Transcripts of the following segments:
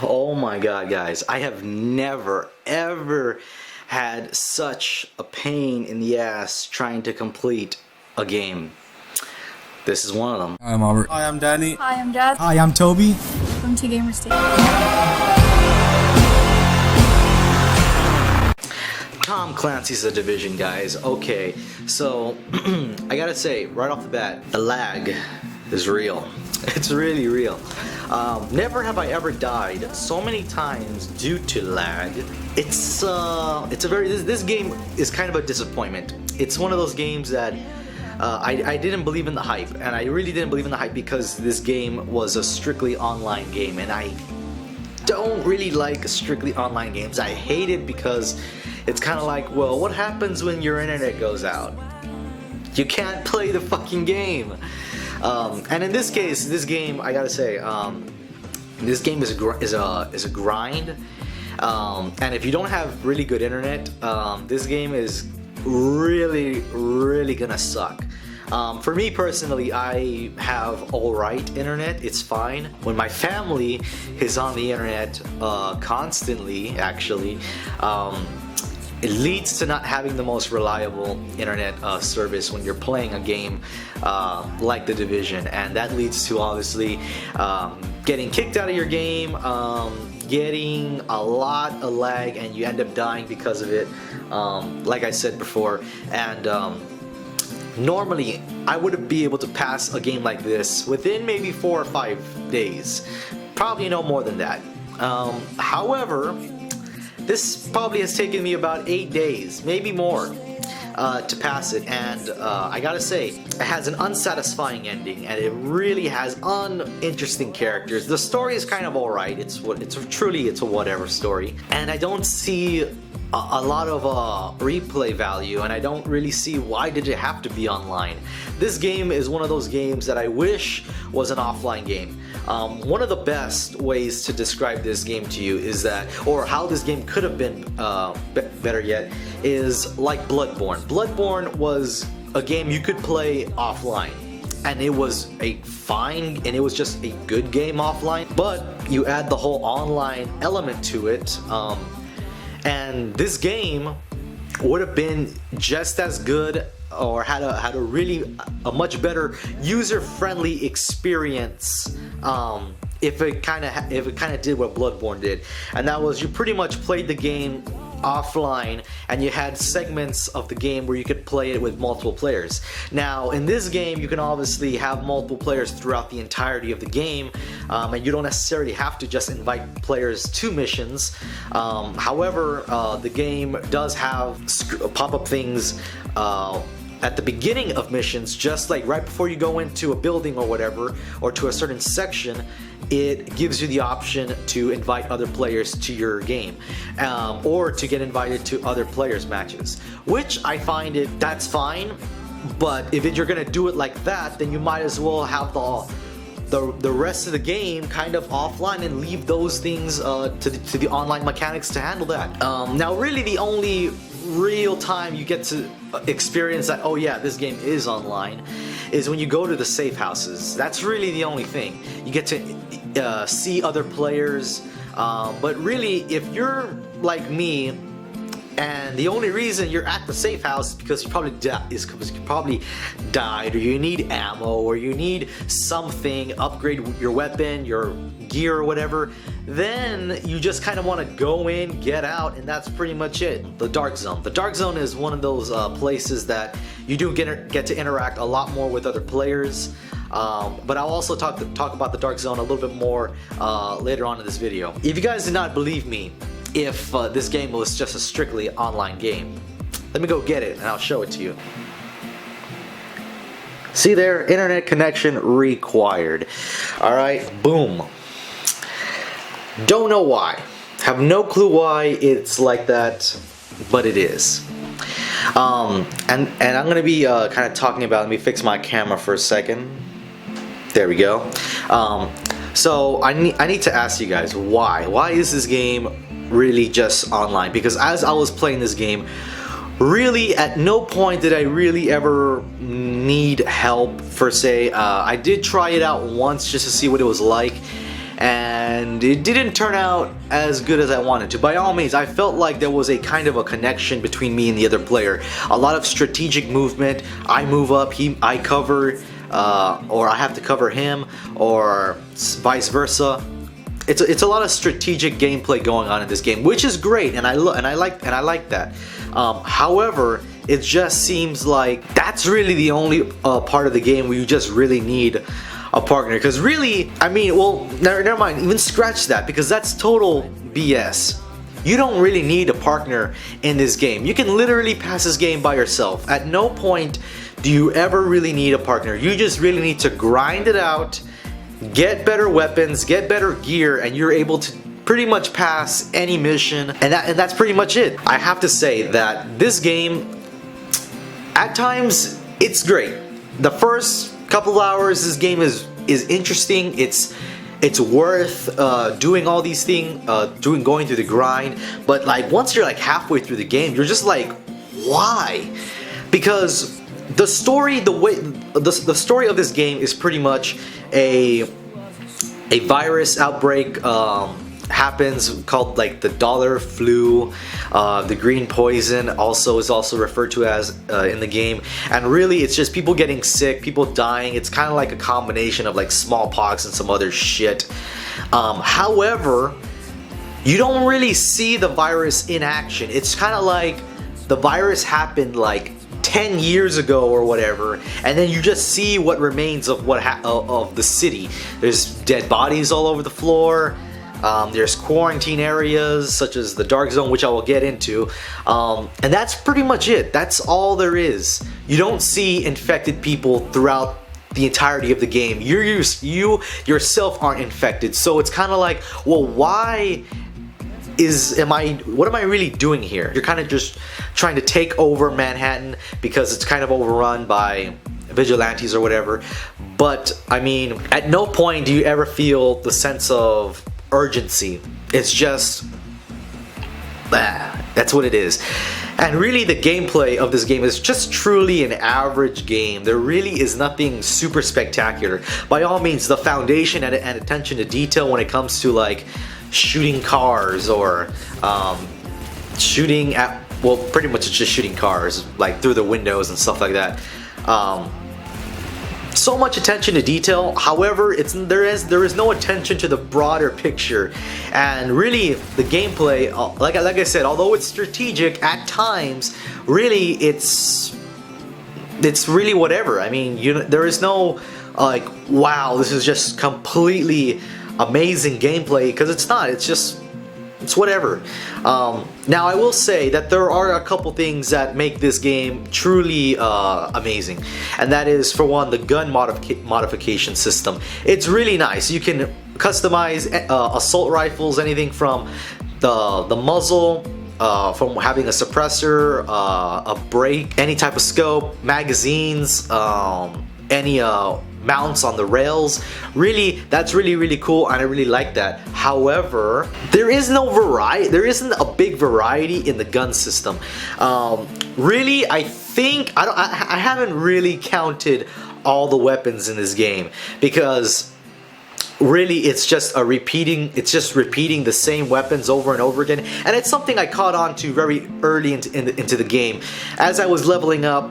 Oh my god, guys, I have never ever had such a pain in the ass trying to complete a game. This is one of them. Hi, I'm Albert. Hi, I'm Danny. Hi, I'm Jazz. Hi, I'm Toby. Welcome to Gamer State. Tom Clancy's The Division, guys. Okay, so I gotta say, right off the bat, the lag is real. It's really real. Never have I ever died so many times due to lag. It's a very this game is kind of a disappointment. It's one of those games that I didn't believe in the hype, and I really didn't believe in the hype because this game was a strictly online game, and I don't really like strictly online games. I hate it because it's kind of like, well, what happens when your internet goes out? You can't play the fucking game. And in this case, this game, I gotta say, this game is a grind. And if you don't have really good internet, this game is really gonna suck. For me personally, I have alright internet, it's fine. When my family is on the internet constantly, actually, it leads to not having the most reliable internet service when you're playing a game like The Division, and that leads to obviously getting kicked out of your game, getting a lot of lag, and you end up dying because of it, like I said before. And normally I wouldn't be able to pass a game like this within maybe 4 or 5 days, probably no more than that. However, this probably has taken me about 8 days, maybe more, to pass it, and I gotta say, it has an unsatisfying ending, and it really has uninteresting characters. The story is kind of alright. It's a whatever story, and I don't see a lot of replay value, and I don't really see why did it have to be online. This game is one of those games that I wish was an offline game. One of the best ways to describe this game to you is that, or how this game could have been better yet, is like Bloodborne. Bloodborne was a game you could play offline, and it was and it was just a good game offline, but you add the whole online element to it, and this game would have been just as good, or had a much better user-friendly experience if it kind of did what Bloodborne did, and that was you pretty much played the game offline, and you had segments of the game where you could play it with multiple players. Now in this game you can obviously have multiple players throughout the entirety of the game, and you don't necessarily have to just invite players to missions. However, the game does have pop-up things at the beginning of missions, just like right before you go into a building or whatever, or to a certain section. It gives you the option to invite other players to your game, or to get invited to other players' matches, which I find that's fine. But if you're gonna do it like that, then you might as well have the rest of the game kind of offline and leave those things to the online mechanics to handle that. Now really the only real time you get to experience that, oh yeah, this game is online, is when you go to the safe houses. That's really the only thing. You get to see other players, but really if you're like me, and the only reason you're at the safe house is because you probably died, or you need ammo, or you need something, upgrade your weapon, your gear, or whatever, then you just kind of want to go in, get out, and that's pretty much it. The Dark Zone. The Dark Zone is one of those places that you do get to interact a lot more with other players. But I'll also talk about the Dark Zone a little bit more later on in this video. If you guys did not believe me, if this game was just a strictly online game, let me go get it and I'll show it to you. See there, internet connection required. Alright, boom. Don't know why. Have no clue why it's like that, but it is. And I'm gonna be kind of talking about, let me fix my camera for a second. There we go. So I need to ask you guys, why is this game really just online? Because as I was playing this game, really at no point did I really ever need help per se. I did try it out once just to see what it was like, and it didn't turn out as good as I wanted to. By all means, I felt like there was a kind of a connection between me and the other player. A lot of strategic movement. I move up, I cover, or I have to cover him, or vice versa. It's a lot of strategic gameplay going on in this game, which is great, and I like that. However, it just seems like that's really the only part of the game where you just really need a partner. Because really, I mean, well, never mind, even scratch that, because that's total BS. You don't really need a partner in this game. You can literally pass this game by yourself. At no point do you ever really need a partner. You just really need to grind it out, get better weapons, get better gear, and you're able to pretty much pass any mission, and that's pretty much it. I have to say that this game, at times, it's great. The first couple of hours, this game is interesting. It's worth doing all these things, going through the grind. But like once you're like halfway through the game, you're just like, why? Because the story, the story of this game is pretty much a virus outbreak happens called like the dollar flu. The green poison is also referred to as in the game, and really it's just people getting sick, people dying. It's kind of like a combination of like smallpox and some other shit. However, you don't really see the virus in action. It's kind of like the virus happened like 10 years ago or whatever, and then you just see what remains of of the city. There's dead bodies all over the floor. There's quarantine areas such as the Dark Zone, which I will get into, and that's pretty much it. That's all there is. You don't see infected people throughout the entirety of the game. You yourself aren't infected, so it's kind of like, well, why what am I really doing here? You're kind of just trying to take over Manhattan because it's kind of overrun by vigilantes or whatever. But I mean, at no point do you ever feel the sense of urgency. It's just that's what it is. And really the gameplay of this game is just truly an average game. There really is nothing super spectacular. By all means, the foundation and attention to detail when it comes to like shooting cars or shooting at, well, pretty much it's just shooting cars like through the windows and stuff like that. So much attention to detail. However, there is no attention to the broader picture, and really the gameplay, like I said, although it's strategic at times, really it's really whatever. I mean, there is no like, wow, this is just completely amazing gameplay, because it's not. It's whatever. Now I will say that there are a couple things that make this game truly amazing, and that is, for one, the gun modification system. It's really nice. You can customize assault rifles, anything from the muzzle, from having a suppressor, a brake, any type of scope, magazines, any mounts on the rails. Really, that's really cool, and I really like that. However, there is no variety. There isn't a big variety in the gun system. Really, I think I haven't really counted all the weapons in this game, because really it's just repeating the same weapons over and over again, and it's something I caught on to very early into the game. As I was leveling up,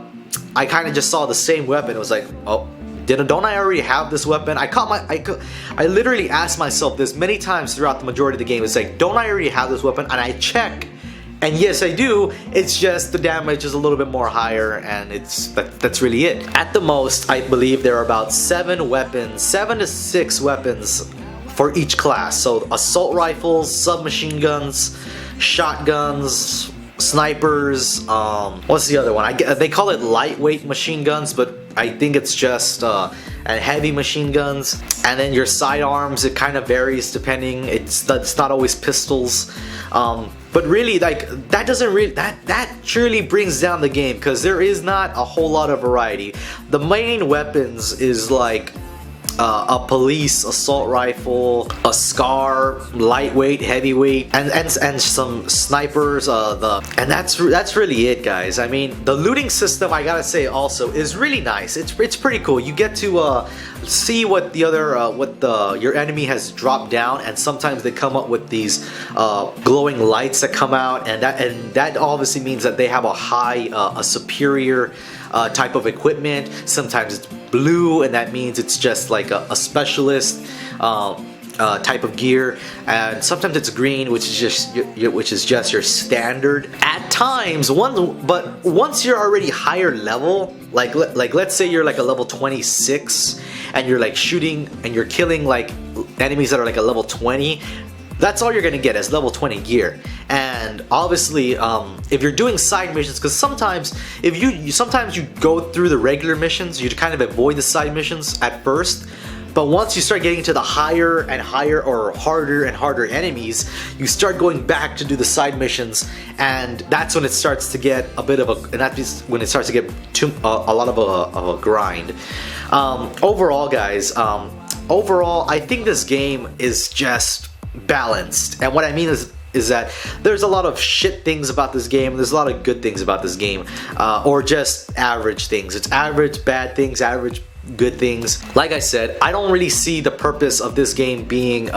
I kind of just saw the same weapon. It was like, oh, don't I already have this weapon? I literally asked myself this many times throughout the majority of the game. It's like, don't I already have this weapon? And I check, and yes, I do. It's just the damage is a little bit more higher, and that's really it. At the most, I believe there are about 7 to 6 weapons for each class. So assault rifles, submachine guns, shotguns, snipers, what's the other one? They call it lightweight machine guns, but I think it's just and heavy machine guns. And then your sidearms, it kind of varies depending. It's not always pistols. But really, like, that truly brings down the game, because there is not a whole lot of variety. The main weapons is like a police assault rifle, a SCAR, lightweight, heavyweight, and some snipers. And that's really it, guys. I mean, the looting system, I gotta say, also is really nice. It's pretty cool. You get to see what your enemy has dropped down, and sometimes they come up with these glowing lights that come out, and that obviously means that they have a superior type of equipment. Sometimes it's blue, and that means it's just like a specialist type of gear, and sometimes it's green, which is just your standard. At times, but once you're already higher level, like let's say you're like a level 26, and you're like shooting and you're killing like enemies that are like a level 20. That's all you're gonna get is level 20 gear. And obviously, if you're doing side missions, because sometimes you go through the regular missions, you kind of avoid the side missions at first. But once you start getting to the higher and higher or harder and harder enemies, you start going back to do the side missions, and that's when it starts to get a bit of a, and that's when it starts to get a lot of a grind. Overall, guys, I think this game is just balanced, and what I mean is that there's a lot of shit things about this game, there's a lot of good things about this game, or just average things. It's average bad things, average good things. Like I said, I don't really see the purpose of this game being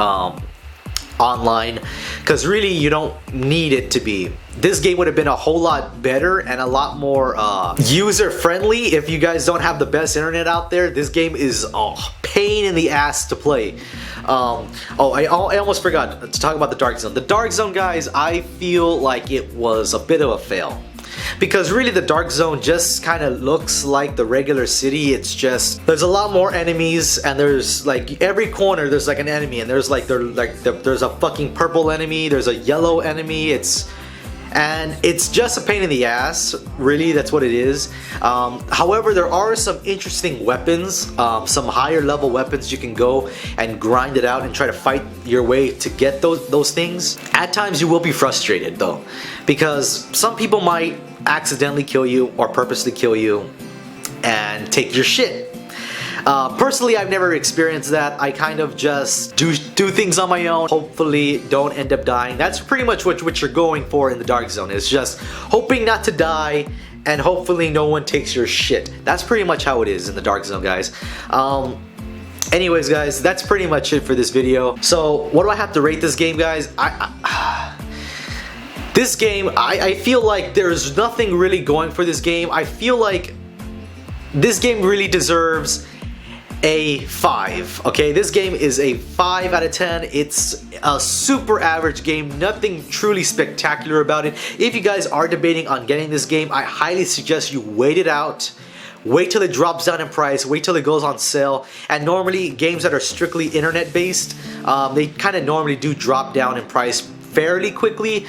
online, because really you don't need it to be. This game would have been a whole lot better and a lot more user friendly if you guys don't have the best internet out there. This game is a pain in the ass to play. I almost forgot to talk about the Dark Zone. The Dark Zone, guys, I feel like it was a bit of a fail. Because really the Dark Zone just kind of looks like the regular city. It's just, there's a lot more enemies, and there's like every corner there's like an enemy, and there's a fucking purple enemy, there's a yellow enemy. It's just a pain in the ass, really. That's what it is. However, there are some interesting weapons, some higher level weapons you can go and grind it out and try to fight your way to get those things. At times you will be frustrated though, because some people might accidentally kill you or purposely kill you and take your shit. Personally, I've never experienced that. I kind of just do things on my own, hopefully don't end up dying. That's pretty much what you're going for in the Dark Zone, is just hoping not to die and hopefully no one takes your shit. That's pretty much how it is in the Dark Zone, guys. Anyways, guys, that's pretty much it for this video. So what do I have to rate this game, guys? This game, I feel like there's nothing really going for this game. I feel like this game really deserves a 5. Okay, this game is a 5 out of 10. It's a super average game, nothing truly spectacular about it. If you guys are debating on getting this game, I highly suggest you wait it out. Wait till it drops down in price, wait till it goes on sale. And normally games that are strictly internet based, they kind of normally do drop down in price fairly quickly.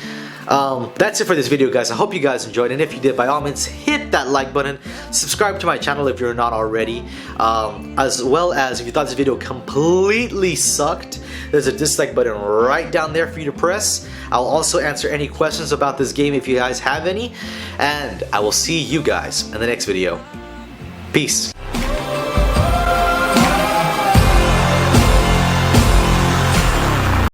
That's it for this video, guys. I hope you guys enjoyed, and if you did, by all means hit that like button, subscribe to my channel if you're not already, as well as if you thought this video completely sucked, there's a dislike button right down there for you to press. I'll also answer any questions about this game if you guys have any, and I will see you guys in the next video. Peace.